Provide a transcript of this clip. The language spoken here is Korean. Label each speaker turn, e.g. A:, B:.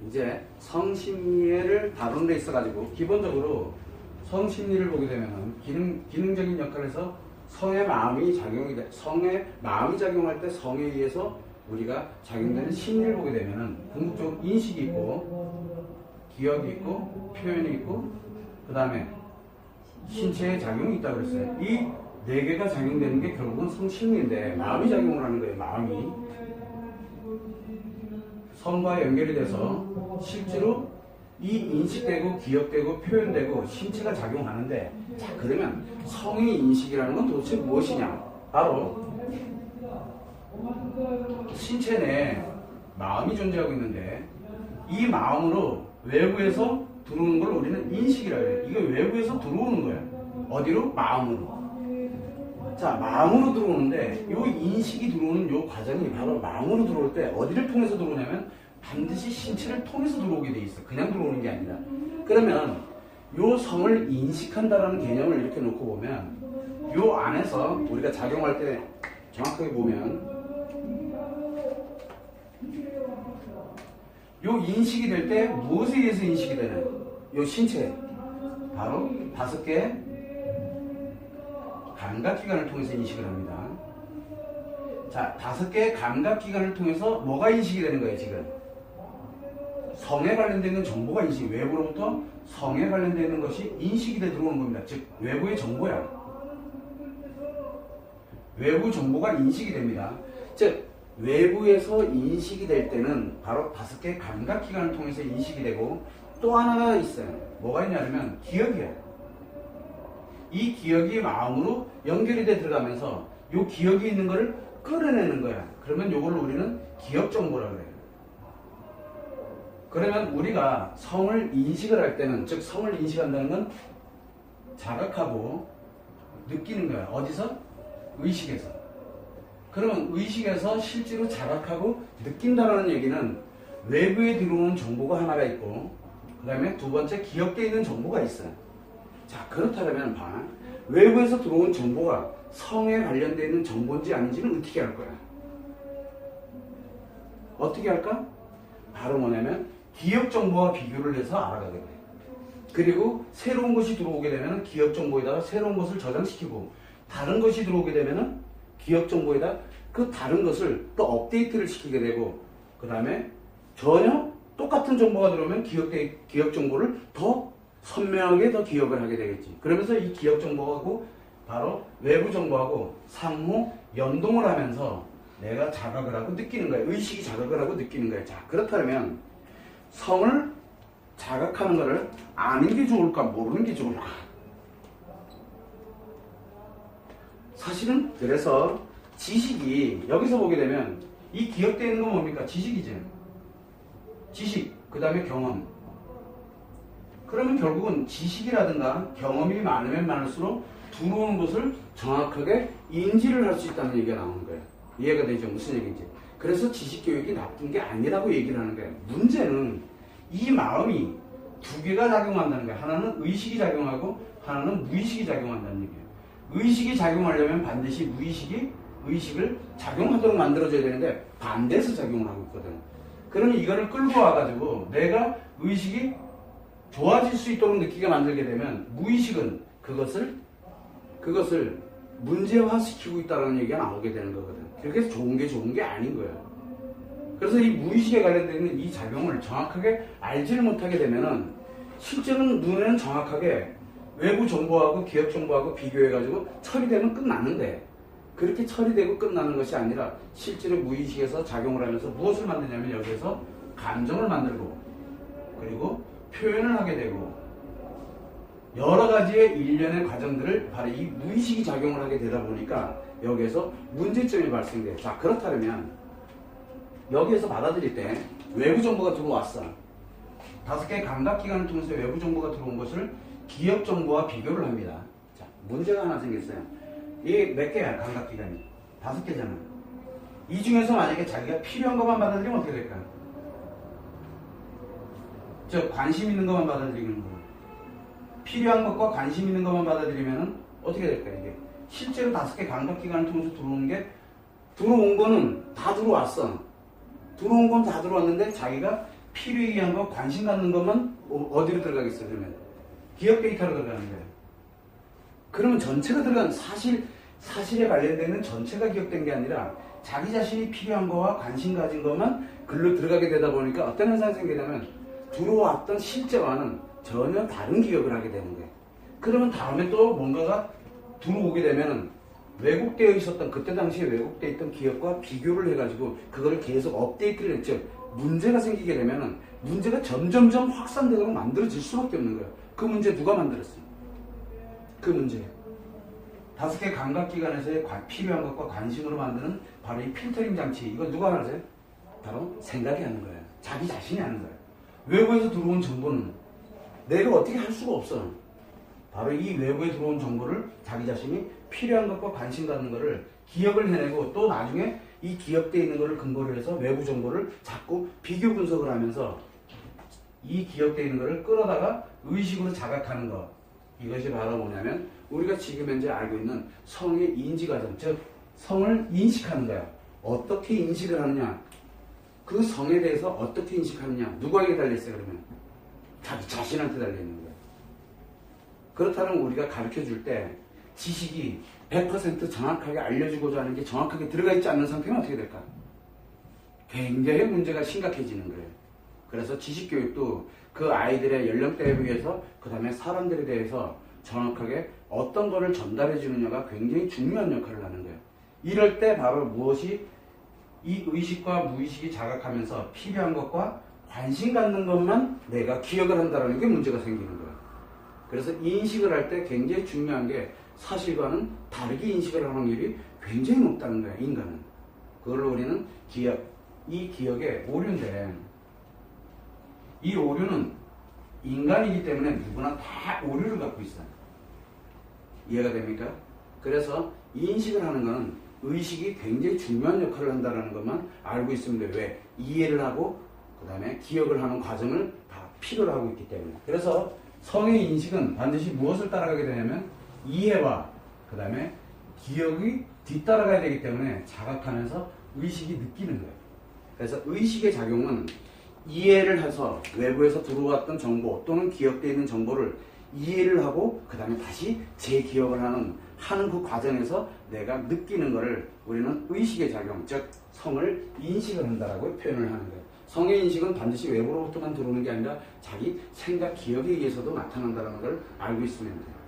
A: 이제 성심리를 다루는 데 있어가지고 기본적으로 성심리를 보게 되면은 기능적인 역할에서 성의 마음이 작용할 때 성에 의해서 우리가 작용되는 심리를 보게 되면은 궁극적으로 인식이 있고 기억이 있고 표현이 있고 그 다음에 신체의 작용이 있다고 그랬어요. 이 네 개가 작용되는 게 결국은 성심리인데 마음이 작용을 하는 거예요. 마음이 성과 연결이 돼서 실제로 이 인식되고 기억되고 표현되고 신체가 작용하는데, 자 그러면 성의 인식이라는 건 도대체 무엇이냐? 바로 신체 내에 마음이 존재하고 있는데 이 마음으로 외부에서 들어오는 걸 우리는 인식이라고 해요. 이게 외부에서 들어오는 거예요. 어디로? 마음으로. 자, 마음으로 들어오는데 이 인식이 들어오는 이 과정이 바로 마음으로 들어올 때 어디를 통해서 들어오냐면 반드시 신체를 통해서 들어오게 돼 있어. 그냥 들어오는 게 아니라. 그러면 이 성을 인식한다라는 개념을 이렇게 놓고 보면 이 안에서 우리가 작용할 때 정확하게 보면 요 인식이 될 때 무엇에 의해서 인식이 되는? 요 신체. 바로 5개의 감각기관을 통해서 인식을 합니다. 자, 5개의 감각기관을 통해서 뭐가 인식이 되는 거예요, 지금? 성에 관련되는 정보가 외부로부터 성에 관련되는 것이 인식이 돼 들어오는 겁니다. 즉, 외부의 정보야. 외부 정보가 인식이 됩니다. 즉, 외부에서 인식이 될 때는 바로 5개의 감각기관을 통해서 인식이 되고 또 하나가 있어요. 뭐가 있냐면 기억이에요. 이 기억이 마음으로 연결이 돼 들어가면서 이 기억이 있는 거를 끌어내는 거야. 그러면 이걸 우리는 기억정보라고 그래요. 그러면 우리가 성을 인식을 할 때는, 즉 성을 인식한다는 건 자각하고 느끼는 거야. 어디서? 의식에서. 그러면 의식에서 실제로 자각하고 느낀다는 얘기는 외부에 들어오는 정보가 하나가 있고 그 다음에 두 번째 기억되어 있는 정보가 있어요. 자, 그렇다면 외부에서 들어온 정보가 성에 관련되어 있는 정보인지 아닌지는 어떻게 할 거야? 어떻게 할까? 바로 뭐냐면 기억 정보와 비교를 해서 알아가게 돼. 그리고 새로운 것이 들어오게 되면 기억 정보에다가 새로운 것을 저장시키고 다른 것이 들어오게 되면 기억 정보에다 그 다른 것을 또 업데이트를 시키게 되고 그 다음에 전혀 똑같은 정보가 들어오면 기억 정보를 더 선명하게 더 기억을 하게 되겠지. 그러면서 이 기억 정보하고 바로 외부 정보하고 상호 연동을 하면서 내가 자각을 하고 느끼는 거야. 의식이 자각을 하고 느끼는 거야. 자, 그렇다면 성을 자각하는 거를 아는 게 좋을까 모르는 게 좋을까? 사실은 그래서 지식이 여기서 보게 되면 이 기억되어 있는 건 뭡니까? 지식이지. 지식, 그 다음에 경험. 그러면 결국은 지식이라든가 경험이 많으면 많을수록 들어오는 것을 정확하게 인지를 할 수 있다는 얘기가 나오는 거예요. 이해가 되죠? 무슨 얘기인지. 그래서 지식교육이 나쁜 게 아니라고 얘기를 하는 거예요. 문제는 이 마음이 2개가 작용한다는 거예요. 하나는 의식이 작용하고 하나는 무의식이 작용한다는 얘기예요. 의식이 작용하려면 반드시 무의식이 의식을 작용하도록 만들어줘야 되는데 반대해서 작용을 하고 있거든. 그러면 이거를 끌고 와가지고 내가 의식이 좋아질 수 있도록 느끼게 만들게 되면 무의식은 그것을 문제화시키고 있다는 얘기가 나오게 되는 거거든. 그렇게 해서 좋은 게 아닌 거예요. 그래서 이 무의식에 관련된 이 작용을 정확하게 알지를 못하게 되면은 실제로는 눈에는 정확하게 외부 정보하고 기억 정보하고 비교해가지고 처리되면 끝나는데 그렇게 처리되고 끝나는 것이 아니라 실제로 무의식에서 작용을 하면서 무엇을 만드냐면 여기에서 감정을 만들고 그리고 표현을 하게 되고 여러 가지의 일련의 과정들을 바로 이 무의식이 작용을 하게 되다 보니까 여기에서 문제점이 발생돼요. 자, 그렇다면 여기에서 받아들일 때 외부 정보가 들어왔어. 5개의 감각기관을 통해서 외부 정보가 들어온 것을 기억 정보와 비교를 합니다. 자, 문제가 하나 생겼어요. 이게 몇 개야, 감각기관이? 5개잖아. 이 중에서 만약에 자기가 필요한 것만 받아들이면 어떻게 될까요? 관심 있는 것만 받아들이는 거. 필요한 것과 관심 있는 것만 받아들이면 어떻게 될까요, 이게? 실제로 5개 감각기관을 통해서 들어온 거는 다 들어왔어. 들어온 건 다 들어왔는데 자기가 필요에 의한 거, 관심 갖는 것만 어디로 들어가겠어요, 그러면? 기억 데이터로 들어가는 거예요. 그러면 전체가 들어간 사실에 관련되는 전체가 기억된 게 아니라 자기 자신이 필요한 거와 관심 가진 것만 글로 들어가게 되다 보니까 어떤 현상이 생기냐면 들어왔던 실제와는 전혀 다른 기억을 하게 되는 거예요. 그러면 다음에 또 뭔가가 들어오게 되면은 왜곡되어 있었던 그때 당시에 왜곡되어 있던 기억과 비교를 해가지고 그거를 계속 업데이트를 했죠. 문제가 생기게 되면은 문제가 점점점 확산되도록 만들어질 수밖에 없는 거예요. 그 문제 누가 만들었어요? 그 문제. 5개 감각기관에서의 필요한 것과 관심으로 만드는 바로 이 필터링 장치. 이거 누가 하세요? 바로 생각이 하는 거예요. 자기 자신이 하는 거예요. 외부에서 들어온 정보는 내가 어떻게 할 수가 없어. 바로 이 외부에 들어온 정보를 자기 자신이 필요한 것과 관심 갖는 것을 기억을 해내고 또 나중에 이 기억되어 있는 것을 근거로 해서 외부 정보를 자꾸 비교 분석을 하면서 이 기억되어 있는 것을 끌어다가 의식으로 자각하는 것. 이것이 바로 뭐냐면 우리가 지금 현재 알고 있는 성의 인지 과정, 즉 성을 인식하는 거야. 어떻게 인식을 하느냐, 그 성에 대해서 어떻게 인식하느냐, 누구에게 달려있어요? 그러면 자기 자신한테 달려있는 거야. 그렇다면 우리가 가르쳐줄 때 지식이 100% 정확하게 알려주고자 하는 게 정확하게 들어가 있지 않는 상태는 어떻게 될까? 굉장히 문제가 심각해지는 거예요. 그래서 지식교육도 그 아이들의 연령대에 비해서 그 다음에 사람들에 대해서 정확하게 어떤 거를 전달해 주느냐가 굉장히 중요한 역할을 하는 거예요. 이럴 때 바로 무엇이 이 의식과 무의식이 자각하면서 필요한 것과 관심 갖는 것만 내가 기억을 한다는 게 문제가 생기는 거예요. 그래서 인식을 할 때 굉장히 중요한 게 사실과는 다르게 인식을 하는 확률이 굉장히 높다는 거예요, 인간은. 그걸로 우리는 이 기억의 오류인데, 이 오류는 인간이기 때문에 누구나 다 오류를 갖고 있어요. 이해가 됩니까? 그래서 인식을 하는 것은 의식이 굉장히 중요한 역할을 한다는 것만 알고 있으면 돼요. 왜? 이해를 하고 그 다음에 기억을 하는 과정을 다 필요로 하고 있기 때문에. 그래서 성의 인식은 반드시 무엇을 따라가게 되냐면 이해와 그 다음에 기억이 뒤따라가야 되기 때문에 자각하면서 의식이 느끼는 거예요. 그래서 의식의 작용은 이해를 해서 외부에서 들어왔던 정보 또는 기억되어 있는 정보를 이해를 하고 그 다음에 다시 재기억을 하는 그 과정에서 내가 느끼는 것을 우리는 의식의 작용, 즉 성을 인식을 한다라고 표현을 하는 거예요. 성의 인식은 반드시 외부로부터만 들어오는 게 아니라 자기 생각, 기억에 의해서도 나타난다는 걸 알고 있으면 돼요.